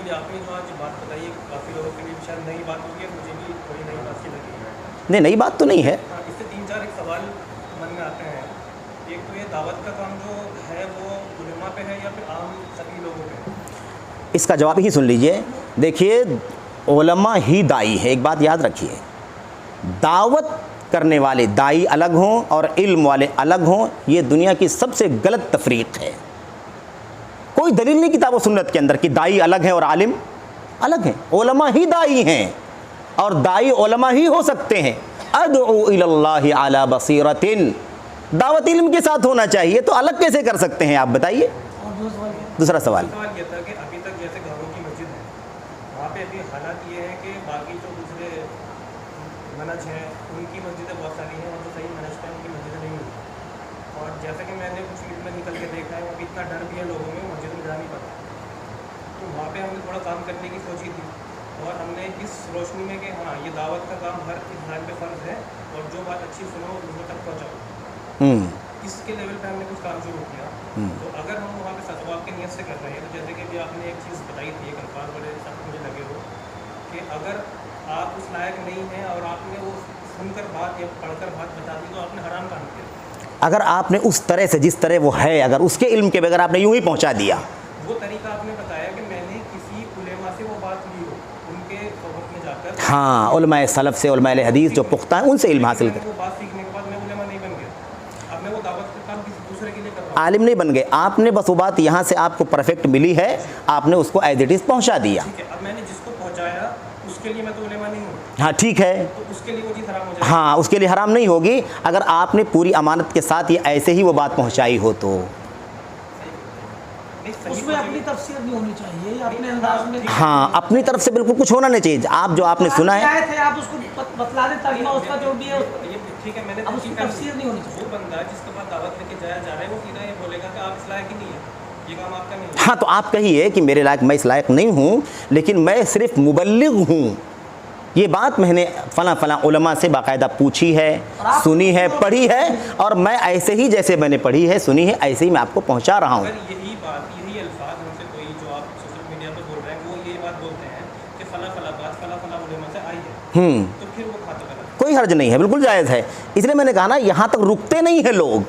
Actually आपने जो आज बात बताई काफ़ी लोगों के लिए शायद नई बात होगी, मुझे भी थोड़ी नई बात सी लगी है। नहीं, नई बात तो नहीं है। हाँ, इससे 3-4 एक सवाल मन में आते हैं। एक तो ये दावत का काम जो है वो उलमा पे है या फिर आम सभी लोगों पे है? इसका जवाब ही सुन लीजिए। देखिए, उलमा ही दाई है, एक बात याद रखिए। दावत करने वाले दाई अलग हों और इल्म वाले अलग हों, ये दुनिया की सबसे गलत तफरीक है। कोई दलील नहीं किताब व सुन्नत के अंदर कि दाई अलग है और आलिम अलग हैं। उलमा ही दाई हैं और दाई उलमा ही हो सकते हैं। अदउ इलल्लाहि अला बसीरतिन, दावत इल्म के साथ होना चाहिए, तो अलग कैसे कर सकते हैं आप बताइए। दूसरा सवाल ये था कि अभी तक जैसे घरों की मस्जिद है, वहाँ पे अभी हालात ये है कि बाकी जो दूसरे मनज हैं उनकी मस्जिदें बहुत सारी हैं और जो सही मनज हैं उनकी मस्जिदें नहीं होती। और जैसा कि मैंने कुछ फील्ड में निकल के देखा है, अभी इतना डर भी है लोगों में, मस्जिद में जा नहीं पाता। तो वहाँ पे हमने थोड़ा काम करने की सोची थी और हमने इस रोशनी में कि हाँ, ये दावत का काम हर इंसान पे फ़र्ज़ है और जो बात अच्छी सुनो लोगों तक पहुँचाओ, इसके लेवल पे हमने कुछ काम शुरू किया। तो अगर हम वहाँ पे सवाब की नियत से कर रहे हैं, तो जैसे कि अभी आपने एक चीज़ बताई थी, एक अल्फाज बड़े सख्त मुझे लगे हो कि अगर आप उस लायक नहीं हैं और आपने वो सुनकर बात या पढ़कर बात बता दी तो आपने हराम काम किया। अगर आपने उस तरह से, जिस तरह वो है, अगर उसके इल्म के बगैर आपने यूं ही पहुंचा दिया, वो तरीका आपने बताया कि मैंने किसी उलेमा से वो बात ली हो, उनके सोबत में जाकर, हाँ, उलमाए सलफ़ से, उलमाए हदीस जो पुख्ता हैं उनसे इल्म हासिल कर। वो बात सीखने के बाद मैं उलेमा नहीं बन गया, अब मैं वो दावत का काम किसी दूसरे के लिए कर रहा हूँ। आलिम नहीं बन गए, आपने बस वो बात यहाँ से आपको परफेक्ट मिली है, आपने उसको एज इट इज़ पहुँचा दिया। ठीक है, अब मैंने जिसको पहुँचाया उसके लिए मैं तो उलेमा नहीं हूँ, हाँ ठीक है, तो उसके लिए वो चीज़ हराम हो जाएगी। हाँ, उसके लिए हराम नहीं होगी अगर आपने पूरी अमानत के साथ ये ऐसे ही वो बात पहुँचाई हो तो। उसमें अपनी तफसीर नहीं होनी चाहिए, अपने अंदाज में। हाँ, अपनी तरफ से बिल्कुल कुछ होना नहीं चाहिए। आप जो आपने सुना है, थे आप उसको बतला दें तर्जुमा उसका जो भी है, ये ठीक है, मैंने अब उसकी तफसीर नहीं होनी चाहिए। वो बंदा जिसके पास दावत लेके जाया जा रहा है वो सीधा ये बोलेगा कि आप इस लायक ही नहीं है, ये काम आपका नहीं है। हाँ, तो आप कहिए कि मेरे लायक, मैं इस लायक नहीं हूँ, लेकिन मैं सिर्फ मुबल्लिग हूँ। ये बात मैंने फ़लाँ फ़लाँ उलमा से बाकायदा पूछी है, सुनी है, पढ़ी है, और मैं ऐसे ही जैसे मैंने पढ़ी है, सुनी है, ऐसे ही मैं आपको पहुँचा रहा हूँ। अगर यही बात, यही अल्फाज हमसे कोई जो आप सोशल मीडिया पर बोल रहे हैं वो ये बात बोलते हैं कि फ़लाँ फ़लाँ बात फ़लाँ फ़लाँ उलमा से आई है, तो फिर वो खाता गलत, कोई हर्ज नहीं है, बिल्कुल जायज़ है। इसलिए मैंने कहा ना, यहाँ तक रुकते नहीं हैं लोग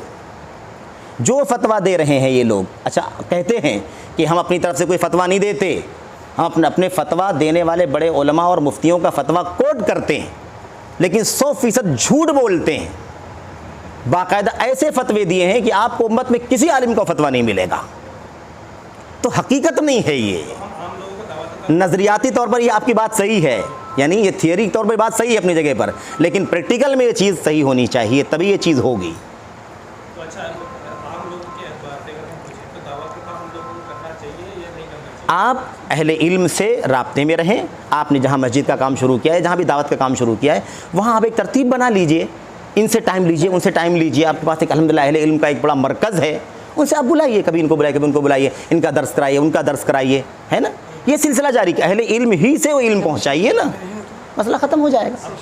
जो फतवा दे रहे हैं। ये लोग अच्छा कहते हैं कि हम अपनी तरफ से कोई फतवा नहीं देते, हम अपने फतवा देने वाले बड़े उलमा और मुफ्तियों का फतवा कोट करते हैं, लेकिन 100% झूठ बोलते हैं। बाकायदा ऐसे फतवे दिए हैं कि आपको उम्मत में किसी आलिम का फतवा नहीं मिलेगा। तो हकीकत नहीं है ये। आम लोगों को दावत नज़रियाती तौर पर ये आपकी बात सही है, यानी ये थियरी तौर पर बात सही है अपनी जगह पर, लेकिन प्रैक्टिकल में ये चीज़ सही होनी चाहिए, तभी ये चीज़ होगी। तो अच्छा, आम लोगों के एतबार से अगर हम पूछें तो दावत का काम हम लोगों को करना चाहिए या नहीं करना चाहिए? आप अहले इल्म से राब्ते में रहें। आपने जहाँ मस्जिद का काम शुरू किया है, जहाँ भी दावत का काम शुरू किया है, वहाँ आप एक तरतीब बना लीजिए, इनसे टाइम लीजिए, उनसे टाइम लीजिए। आपके पास एक अल्हम्दुलिल्लाह अहले इल्म का एक बड़ा मरकज़ है, उनसे आप बुलाइए, कभी इनको बुलाइए, कभी उनको बुलाइए, इनका दर्स कराइए, उनका दर्स कराइए, है ना। ये सिलसिला जारी, अहले इल्म ही से वो इल्म पहुँचाइए ना, मसला ख़त्म हो जाएगा।